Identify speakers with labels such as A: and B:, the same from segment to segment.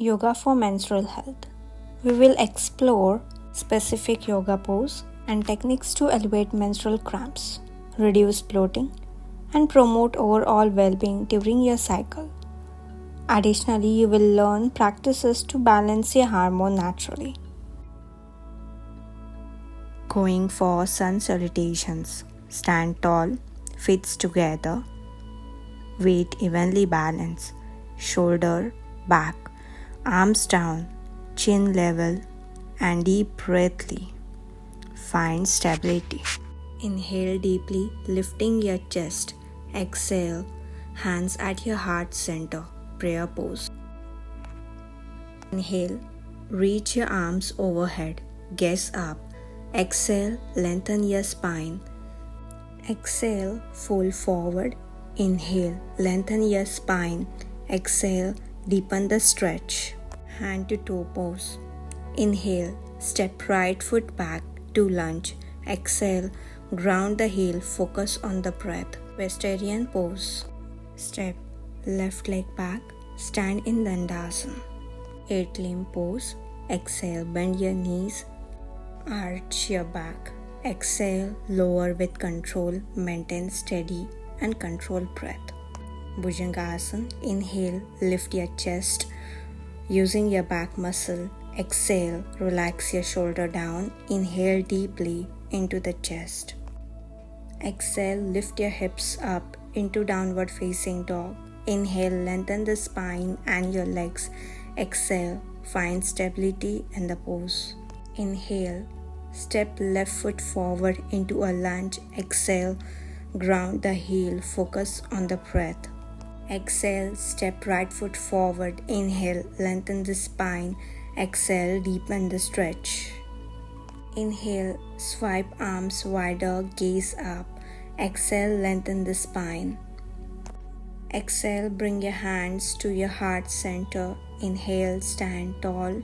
A: Yoga for menstrual health. We will explore specific yoga pose and techniques to elevate menstrual cramps, reduce bloating, and promote overall well-being during your cycle. Additionally, you will learn practices to balance your hormone naturally. Going for sun salutations. Stand tall, feet together, weight evenly balanced, shoulder back, arms down, chin level, and deep breathly. Find stability. Inhale deeply, lifting your chest. Exhale, hands at your heart center, prayer pose. Inhale, reach your arms overhead, gaze up. Exhale, lengthen your spine. Exhale, fold forward. Inhale, lengthen your spine. Exhale, deepen the stretch. Hand to toe pose. Inhale, step right foot back to lunge. Exhale, ground the heel, focus on the breath. Vegetarian pose. Step left leg back, stand in Dandasana. 8 limb pose. Exhale, bend your knees, arch your back. Exhale, lower with control, maintain steady and controlled breath. Bhujangasana. Inhale, lift your chest using your back muscle. Exhale, relax your shoulder down. Inhale deeply into the chest. Exhale, lift your hips up into downward facing dog. Inhale, lengthen the spine and your legs. Exhale, find stability in the pose. Inhale, step left foot forward into a lunge. Exhale, ground the heel, focus on the breath. Exhale, step right foot forward. Inhale, lengthen the spine. Exhale, deepen the stretch. Inhale, swipe arms wider, gaze up. Exhale, lengthen the spine. Exhale, bring your hands to your heart center. Inhale, stand tall.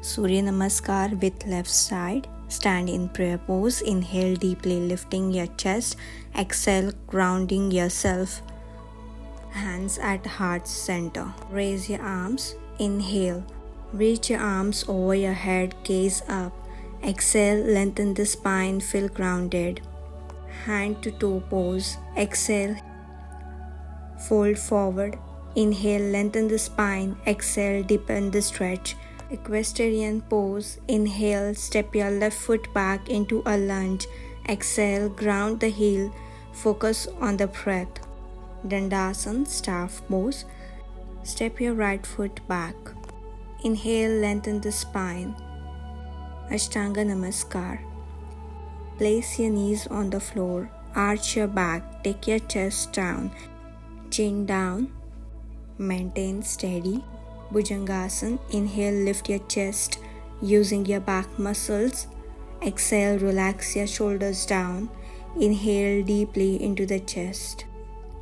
A: Surya Namaskar with left side. Stand in prayer pose. Inhale deeply, lifting your chest. Exhale, grounding yourself. Hands at heart center. Raise your arms. Inhale, reach your arms over your head, gaze up. Exhale, lengthen the spine, feel grounded. Hand to toe pose. Exhale, fold forward. Inhale, lengthen the spine. Exhale, deepen the stretch. Equestrian pose. Inhale, step your left foot back into a lunge. Exhale, ground the heel, focus on the breath. Dandasana, staff pose. Step your right foot back. Inhale, lengthen the spine. Ashtanga Namaskar. Place your knees on the floor. Arch your back. Take your chest down. Chin down. Maintain steady. Bhujangasana. Inhale, lift your chest using your back muscles. Exhale, relax your shoulders down. Inhale deeply into the chest.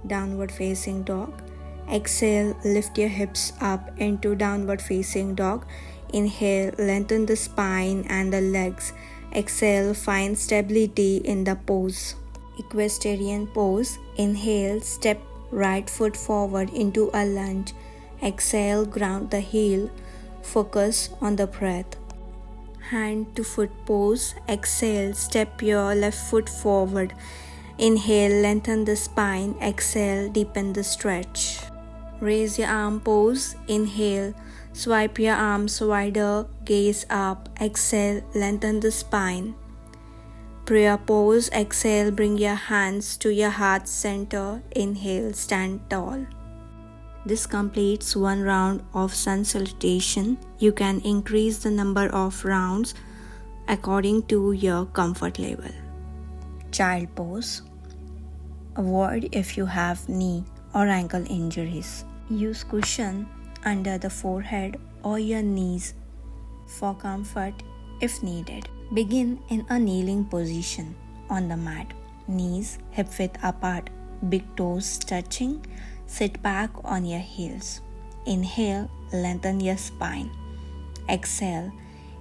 A: Downward facing dog. Exhale, lift your hips up into downward facing dog. Inhale, lengthen the spine and the legs. Exhale, find stability in the pose. Equestrian pose. Inhale, step right foot forward into a lunge. Exhale, ground the heel, focus on the breath. Hand to foot pose. Exhale, step your left foot forward. Inhale, lengthen the spine. Exhale, deepen the stretch. Raise your arm pose. Inhale, swipe your arms wider, gaze up. Exhale, lengthen the spine. Prayer pose. Exhale, bring your hands to your heart center. Inhale, stand tall. This completes one round of sun salutation. You can increase the number of rounds according to your comfort level. Child pose. Avoid if you have knee or ankle injuries. Use cushion under the forehead or your knees for comfort if needed. Begin in a kneeling position on the mat. Knees hip width apart, big toes touching. Sit back on your heels. Inhale, lengthen your spine. Exhale,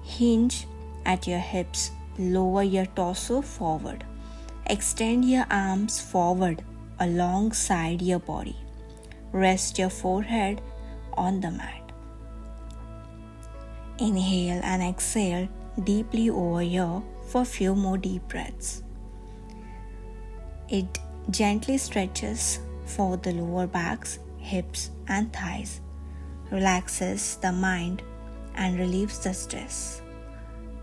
A: hinge at your hips. Lower your torso forward. Extend your arms forward alongside your body. Rest your forehead on the mat. Inhale and exhale deeply over here for a few more deep breaths. It gently stretches for the lower backs, hips and thighs, relaxes the mind and relieves the stress,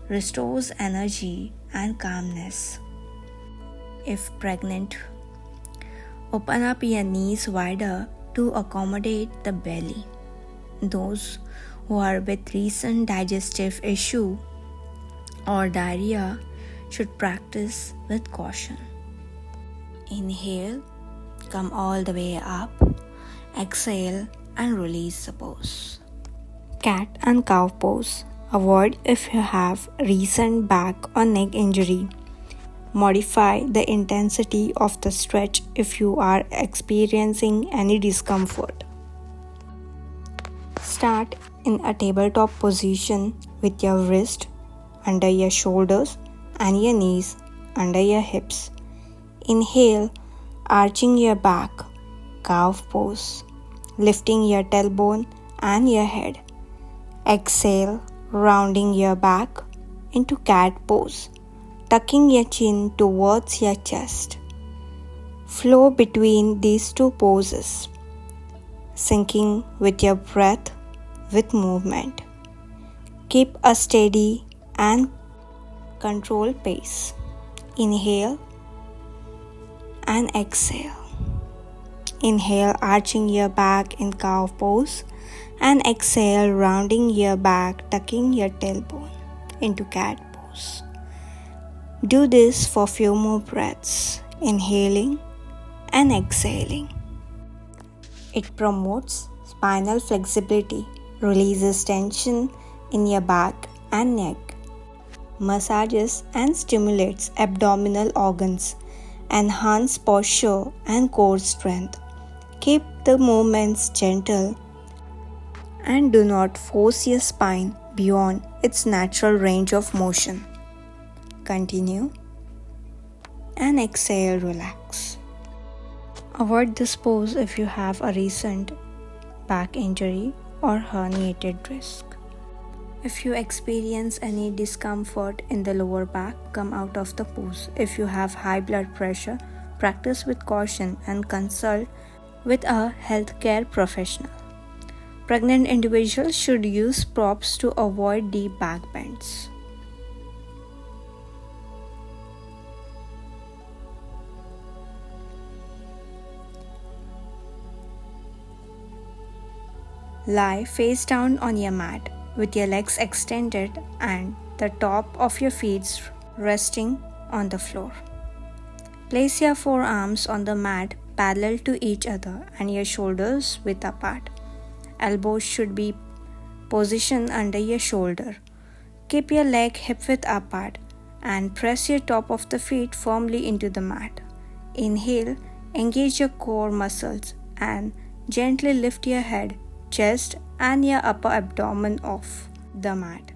A: restores energy and calmness. If pregnant, open up your knees wider to accommodate the belly. Those who are with recent digestive issue or diarrhea should practice with caution. Inhale, come all the way up. Exhale and release the pose. Cat and cow pose. Avoid if you have recent back or neck injury. Modify the intensity of the stretch if you are experiencing any discomfort. Start in a tabletop position with your wrist under your shoulders and your knees under your hips. Inhale, arching your back, cow pose, lifting your tailbone and your head. Exhale, rounding your back into cat pose, tucking your chin towards your chest. Flow between these two poses, syncing with your breath with movement. Keep a steady and controlled pace. Inhale and exhale. Inhale, arching your back in cow pose, and exhale, rounding your back, tucking your tailbone into cat pose. Do this for a few more breaths, inhaling and exhaling. It promotes spinal flexibility, releases tension in your back and neck, massages and stimulates abdominal organs, enhance posture and core strength. Keep the movements gentle and do not force your spine beyond its natural range of motion. Continue and exhale, relax. Avoid this pose if you have a recent back injury or herniated disc. If you experience any discomfort in the lower back, come out of the pose. If you have high blood pressure, practice with caution and consult with a healthcare professional. Pregnant individuals should use props to avoid deep back bends. Lie face down on your mat with your legs extended and the top of your feet resting on the floor. Place your forearms on the mat parallel to each other and your shoulders width apart. Elbows should be positioned under your shoulder. Keep your leg hip width apart and press your top of the feet firmly into the mat. Inhale, engage your core muscles and gently lift your head, chest and your upper abdomen off the mat.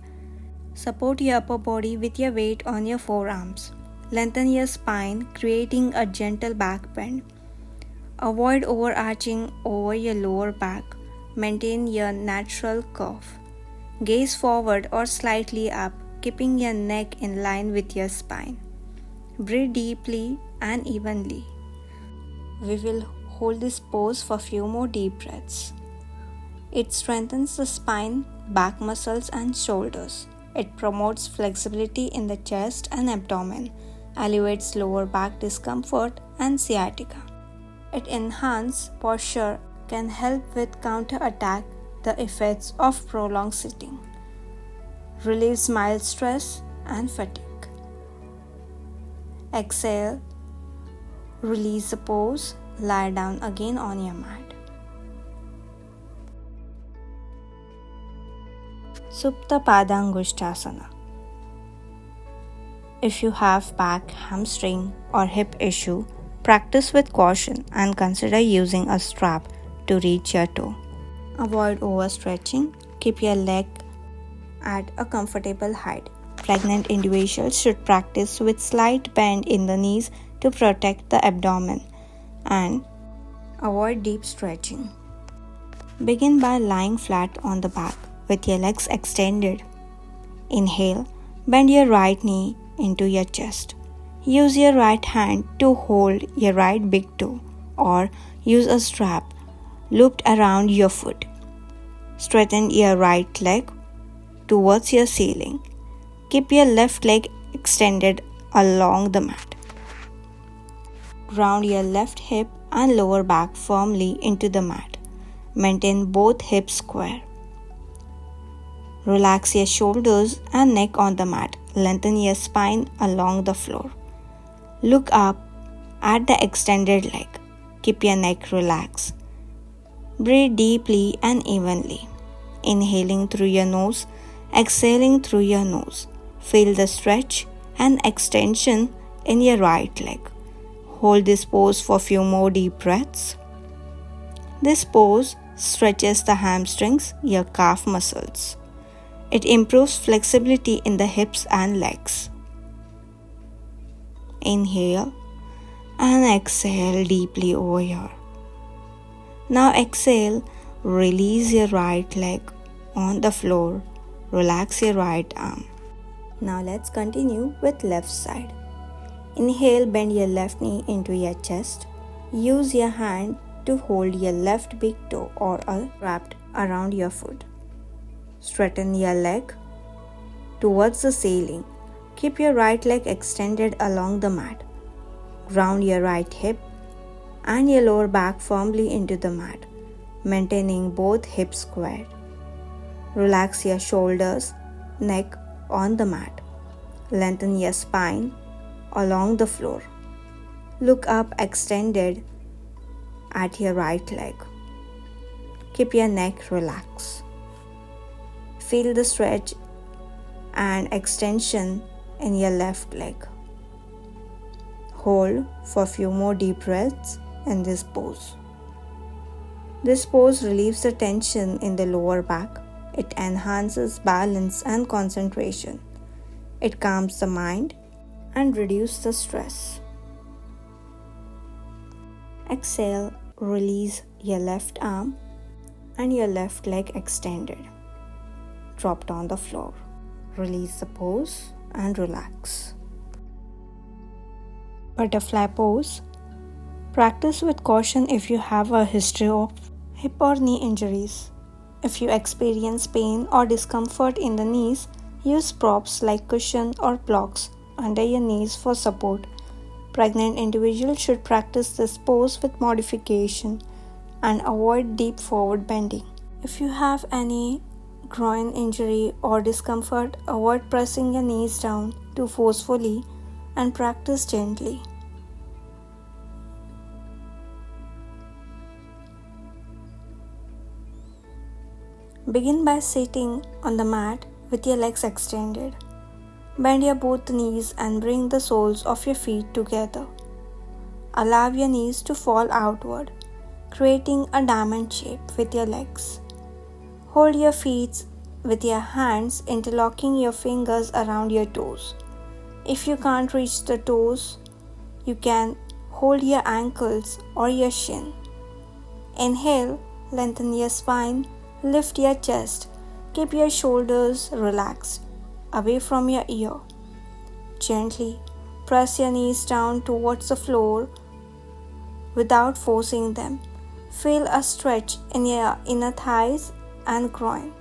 A: Support your upper body with your weight on your forearms. Lengthen your spine, creating a gentle back bend. Avoid overarching over your lower back. Maintain your natural curve. Gaze forward or slightly up, keeping your neck in line with your spine. Breathe deeply and evenly. We will hold this pose for a few more deep breaths. It strengthens the spine, back muscles and shoulders. It promotes flexibility in the chest and abdomen, alleviates lower back discomfort and sciatica. It enhances posture, can help with counterattack the effects of prolonged sitting, relieves mild stress and fatigue. Exhale, release the pose, lie down again on your mat. Supta Padangushtasana. If you have back, hamstring or hip issue, practice with caution and consider using a strap to reach your toe. Avoid overstretching. Keep your leg at a comfortable height. Pregnant individuals should practice with slight bend in the knees to protect the abdomen and avoid deep stretching. Begin by lying flat on the back with your legs extended. Inhale, bend your right knee into your chest. Use your right hand to hold your right big toe or use a strap looped around your foot. Straighten your right leg towards your ceiling. Keep your left leg extended along the mat. Ground your left hip and lower back firmly into the mat. Maintain both hips square. Relax your shoulders and neck on the mat. Lengthen your spine along the floor. Look up at the extended leg. Keep your neck relaxed. Breathe deeply and evenly. Inhaling through your nose, exhaling through your nose. Feel the stretch and extension in your right leg. Hold this pose for a few more deep breaths. This pose stretches the hamstrings, your calf muscles. It improves flexibility in the hips and legs. Inhale and exhale deeply over here. Now exhale, release your right leg on the floor. Relax your right arm. Now let's continue with left side. Inhale, bend your left knee into your chest. Use your hand to hold your left big toe or wrapped around your foot. Straighten your leg towards the ceiling. Keep your right leg extended along the mat. Ground your right hip and your lower back firmly into the mat, maintaining both hips squared. Relax your shoulders, neck on the mat. Lengthen your spine along the floor. Look up extended at your right leg. Keep your neck relaxed. Feel the stretch and extension in your left leg. Hold for a few more deep breaths in this pose. This pose relieves the tension in the lower back. It enhances balance and concentration. It calms the mind and reduces the stress. Exhale, release your left arm and your left leg extended. Dropped on the floor. Release the pose and relax. Butterfly pose. Practice with caution if you have a history of hip or knee injuries. If you experience pain or discomfort in the knees, use props like cushion or blocks under your knees for support. Pregnant individuals should practice this pose with modification and avoid deep forward bending. If you have any groin injury or discomfort, avoid pressing your knees down too forcefully and practice gently. Begin by sitting on the mat with your legs extended. Bend your both knees and bring the soles of your feet together. Allow your knees to fall outward, creating a diamond shape with your legs. Hold your feet with your hands, interlocking your fingers around your toes. If you can't reach the toes, you can hold your ankles or your shin. Inhale, lengthen your spine, lift your chest, keep your shoulders relaxed, away from your ear. Gently press your knees down towards the floor without forcing them. Feel a stretch in your inner thighs and groin.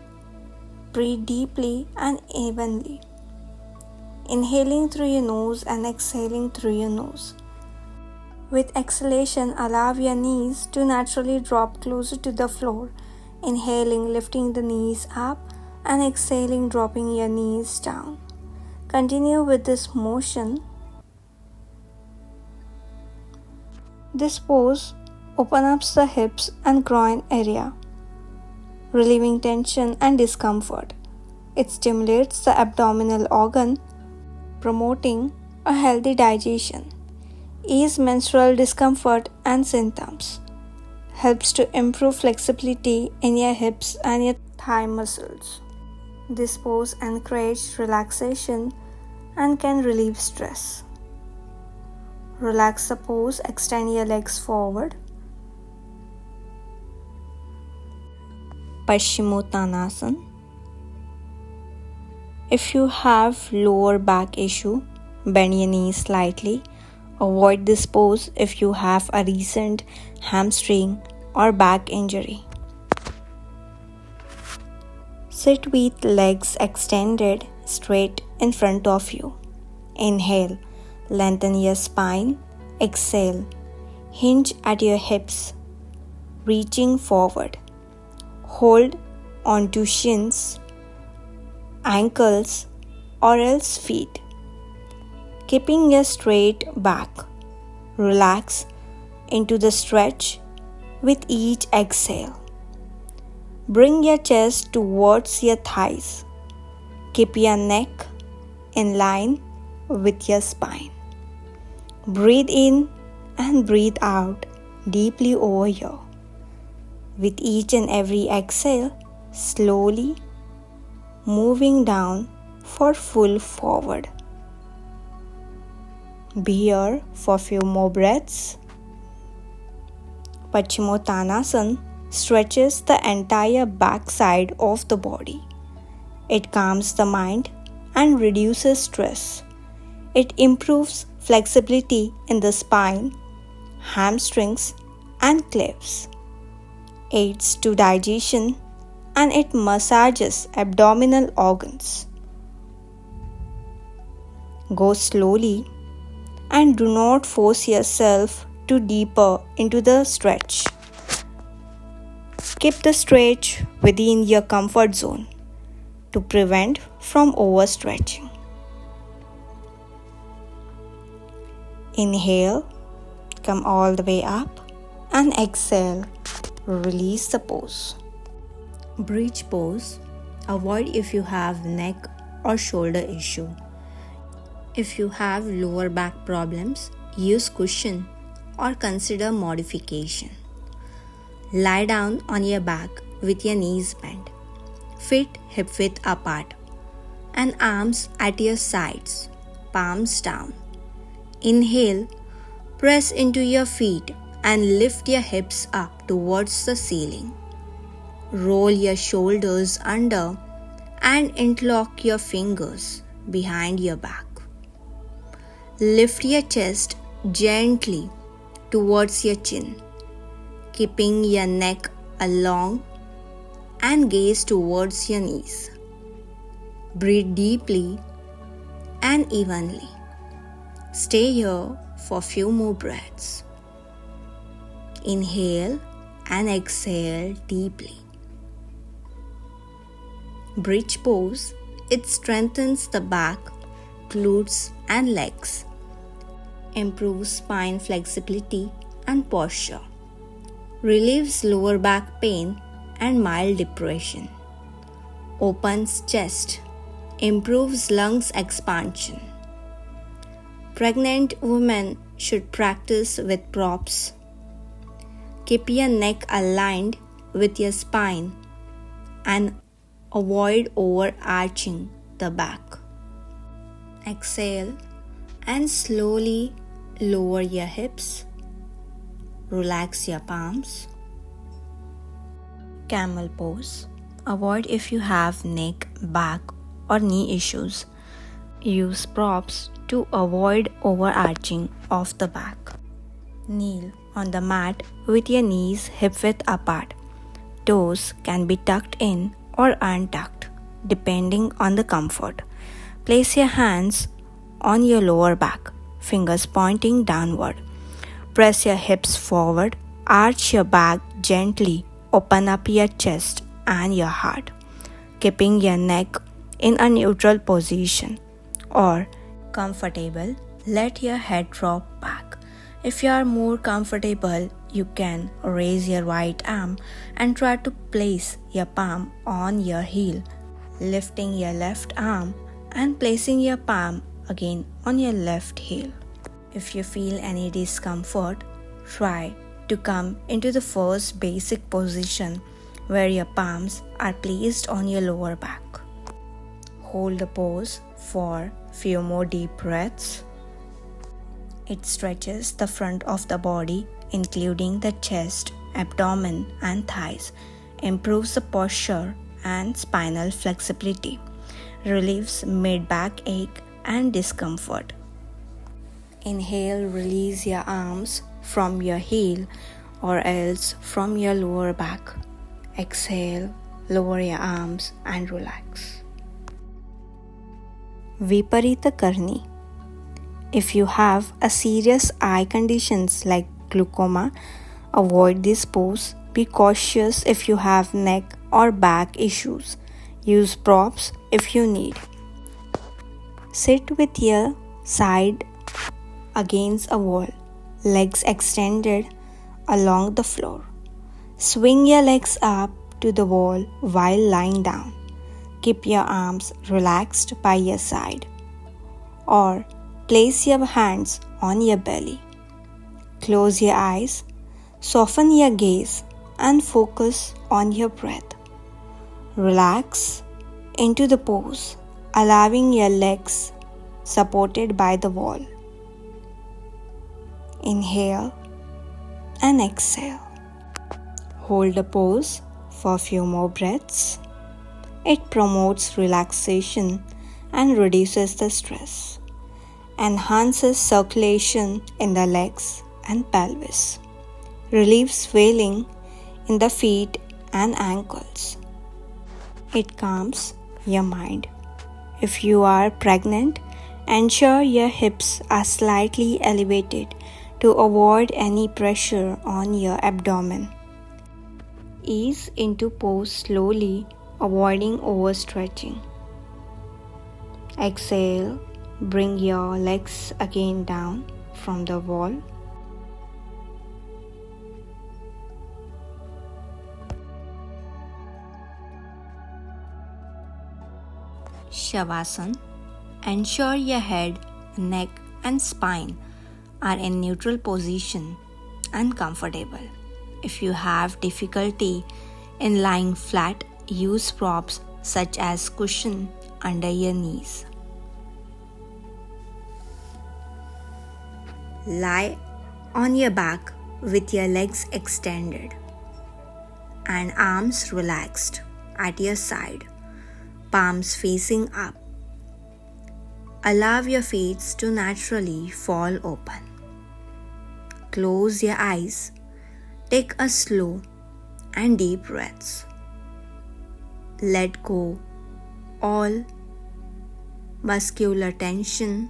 A: Breathe deeply and evenly. Inhaling through your nose and exhaling through your nose. With exhalation, allow your knees to naturally drop closer to the floor. Inhaling, lifting the knees up, and exhaling, dropping your knees down. Continue with this motion. This pose opens up the hips and groin area, relieving tension and discomfort. It stimulates the abdominal organ, promoting a healthy digestion. Ease menstrual discomfort and symptoms. Helps to improve flexibility in your hips and your thigh muscles. This pose encourages relaxation and can relieve stress. Relax the pose, extend your legs forward. Paschimottanasana. If you have lower back issue, bend your knees slightly. Avoid this pose if you have a recent hamstring or back injury. Sit with legs extended straight in front of you. Inhale, lengthen your spine. Exhale, hinge at your hips, reaching forward. Hold onto shins, ankles, or else feet, keeping your straight back. Relax into the stretch with each exhale. Bring your chest towards your thighs. Keep your neck in line with your spine. Breathe in and breathe out deeply over here. With each and every exhale, slowly moving down for full forward. Be here for a few more breaths. Paschimottanasana stretches the entire backside of the body. It calms the mind and reduces stress. It improves flexibility in the spine, hamstrings, and cliffs. Aids to digestion and it massages abdominal organs. Go slowly and do not force yourself to deeper into the stretch. Keep the stretch within your comfort zone to prevent from overstretching. Inhale, come all the way up, and exhale, release the pose. Bridge pose. Avoid if you have neck or shoulder issue. If you have lower back problems, use cushion or consider modification. Lie down on your back with your knees bent, feet hip width apart, and arms at your sides, palms down. Inhale, press into your feet and lift your hips up towards the ceiling. Roll your shoulders under and interlock your fingers behind your back. Lift your chest gently towards your chin, keeping your neck along and gaze towards your knees. Breathe deeply and evenly. Stay here for a few more breaths. Inhale and exhale deeply. Bridge pose. It strengthens the back, glutes, and legs. Improves spine flexibility and posture. Relieves lower back pain and mild depression. Opens chest. Improves lungs expansion. Pregnant women should practice with props. Keep your neck aligned with your spine and avoid overarching the back. Exhale and slowly lower your hips. Relax your palms. Camel pose. Avoid if you have neck, back, or knee issues. Use props to avoid overarching of the back. Kneel on the mat with your knees hip width apart. Toes can be tucked in or untucked depending on the comfort. Place your hands on your lower back, fingers pointing downward. Press your hips forward, arch your back gently, open up your chest and your heart, keeping your neck in a neutral position or comfortable. Let your head drop back. If you are more comfortable, you can raise your right arm and try to place your palm on your heel, lifting your left arm and placing your palm again on your left heel. If you feel any discomfort, try to come into the first basic position where your palms are placed on your lower back. Hold the pose for few more deep breaths. It stretches the front of the body, including the chest, abdomen, and thighs. improves the posture and spinal flexibility, relieves mid-back ache and discomfort. Inhale, release your arms from your heel or else from your lower back. Exhale, lower your arms and relax. Viparita Karni. If you have a serious eye conditions like glaucoma, avoid this pose. Be cautious if you have neck or back issues. Use props if you need. Sit with your side against a wall, legs extended along the floor. Swing your legs up to the wall while lying down. Keep your arms relaxed by your side. Or place your hands on your belly. Close your eyes, soften your gaze, and focus on your breath. Relax into the pose, allowing your legs supported by the wall. Inhale and exhale. Hold the pose for a few more breaths. It promotes relaxation and reduces the stress, enhances circulation in the legs and pelvis, relieves swelling in the feet and ankles. It calms your mind. If you are pregnant, ensure your hips are slightly elevated to avoid any pressure on your abdomen. Ease into pose slowly, avoiding overstretching. Exhale, bring your legs again down from the wall. Shavasana. Ensure your head, neck and spine are in neutral position and comfortable. If you have difficulty in lying flat, use props such as cushion under your knees. Lie on your back with your legs extended and arms relaxed at your side, palms facing up. Allow your feet to naturally fall open. Close your eyes. Take a slow and deep breaths. Let go all muscular tension,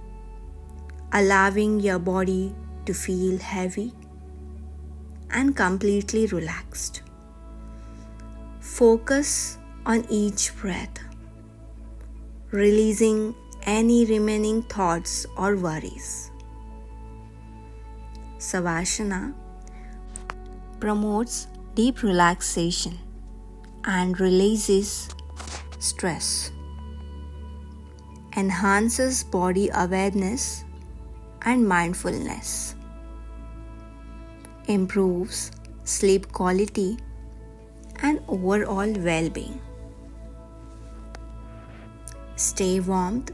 A: allowing your body to feel heavy and completely relaxed. Focus on each breath, releasing any remaining thoughts or worries. Savasana promotes deep relaxation and releases stress, enhances body awareness and mindfulness, improves sleep quality and overall well-being. Stay warm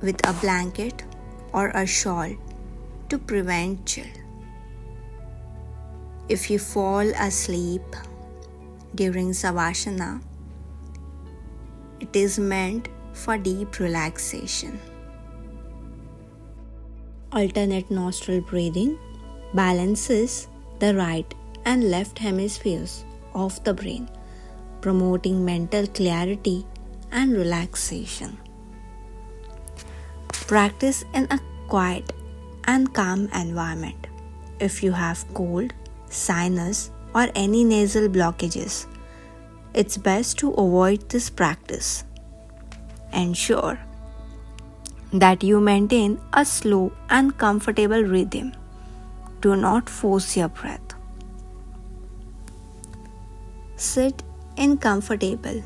A: with a blanket or a shawl to prevent chill. If you fall asleep during Savasana, it is meant for deep relaxation. Alternate nostril breathing balances the right and left hemispheres of the brain, promoting mental clarity and relaxation. Practice in a quiet and calm environment. If you have cold, sinus, or any nasal blockages, it's best to avoid this practice. Ensure that you maintain a slow and comfortable rhythm. Do not force your breath. Sit in comfortable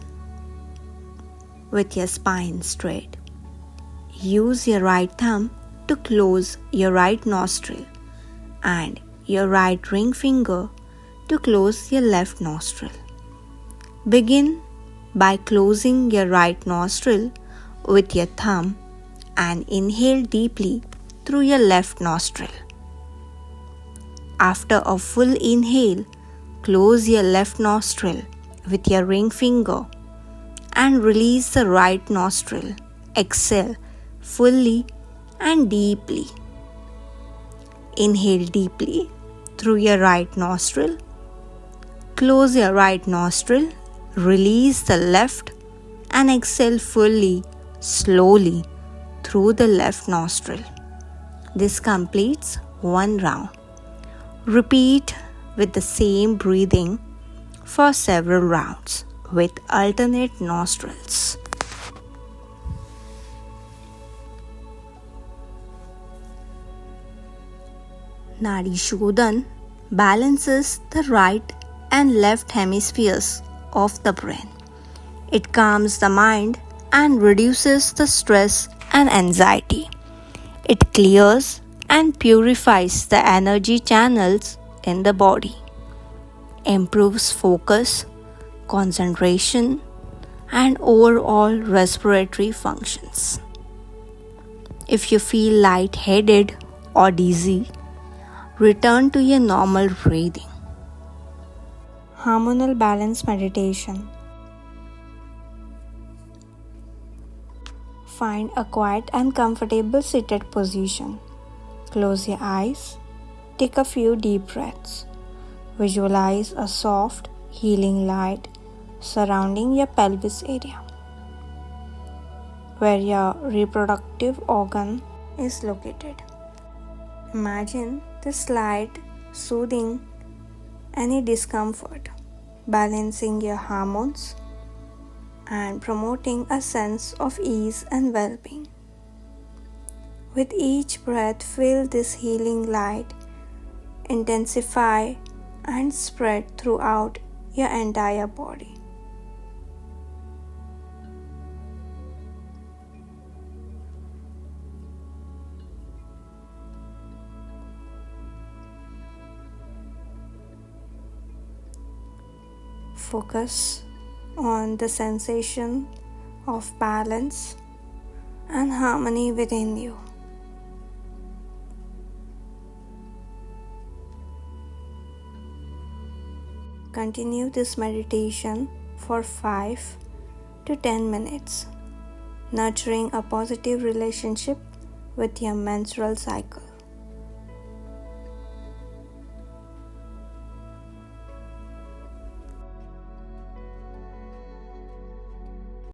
A: with your spine straight. Use your right thumb to close your right nostril and your right ring finger to close your left nostril. Begin by closing your right nostril with your thumb and inhale deeply through your left nostril. After a full inhale, close your left nostril with your ring finger and release the right nostril. Exhale fully and deeply. Inhale deeply through your right nostril. Close your right nostril. Release the left and exhale fully, slowly through the left nostril. This completes one round. Repeat with the same breathing for several rounds with alternate nostrils. Nadi Shodhan balances the right and left hemispheres of the brain. It calms the mind and reduces the stress and anxiety. It clears and purifies the energy channels in the body, improves focus, concentration, and overall respiratory functions. If you feel lightheaded or dizzy, return to your normal breathing. Hormonal balance meditation. Find a quiet and comfortable seated position. Close your eyes. Take a few deep breaths. Visualize a soft, healing light surrounding your pelvis area, where your reproductive organ is located. Imagine this light soothing any discomfort, balancing your hormones, and promoting a sense of ease and well-being. With each breath, feel this healing light intensify and spread throughout your entire body. Focus on the sensation of balance and harmony within you. Continue this meditation for 5 to 10 minutes, nurturing a positive relationship with your menstrual cycle.